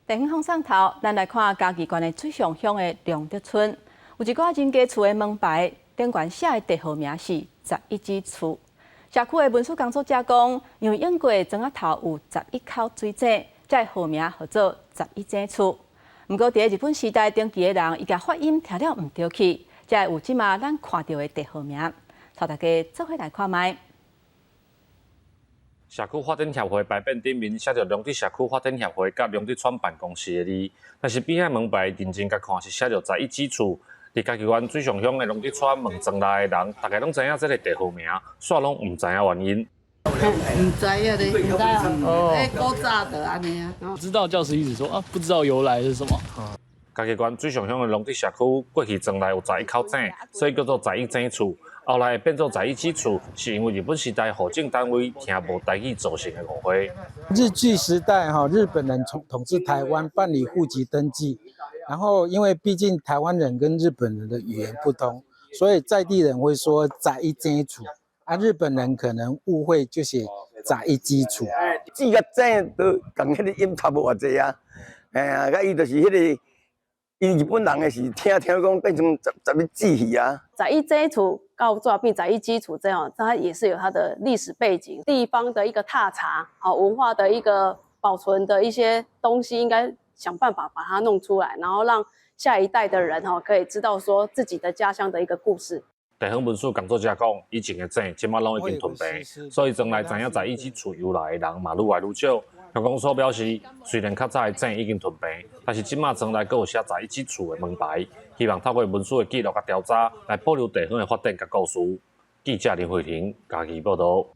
地方风上头，咱来看嘉义县的水上乡的良德村，有一个人家厝的门牌顶悬写的地号名是11支厝。社区的文书工作者讲，因为用过庄仔头有11口水井，才号名号做11井厝。不过，伫日本时代登记的人，伊甲发音听了唔对去，才有即马咱看到的地号名。带大家做伙来看卖。 社区发展协会牌匾顶面写着良德社区发展协会甲良德村办公室的字，但是边仔门牌认真甲看是写着11支厝。伫嘉义县水上乡的良德村问庄内的人，大家拢知影这个地号名，煞拢唔知影原因。唔知啊，你唔知啊？哎，古早的安尼啊。知道教师一直说啊，不知道由来是什么。嘉义县水上乡的良德社区过去庄内有11口井，所以叫做11井厝。 后来变做11支厝，是因为日本时代行政单位听无台语造成的误会。日据时代日本人统治台湾，办理户籍登记，然后因为毕竟台湾人跟日本人的语言不通，所以在地人会说11井厝，日本人可能误会就写11支厝。字甲井都同迄个音差无偌济啊，甲伊就是迄个。 伊日本人的是听讲变成11支去啊11井厝到做变11支厝这样，它也是有它的历史背景，地方的一个踏查，文化的一个保存的一些东西，应该想办法把它弄出来，然后让下一代的人可以知道说自己的家乡的一个故事。地方文书工作者讲，以前的井即马拢已经囤平，所以庄内知影11支厝由来的人嘛愈来愈少。 乡公所表示，虽然较早的井已经囤平，但是即马庄内阁有写11支厝的门牌，希望透过文书的记录甲调查，来保留地方的发展甲故事。记者林慧婷，嘉义报道。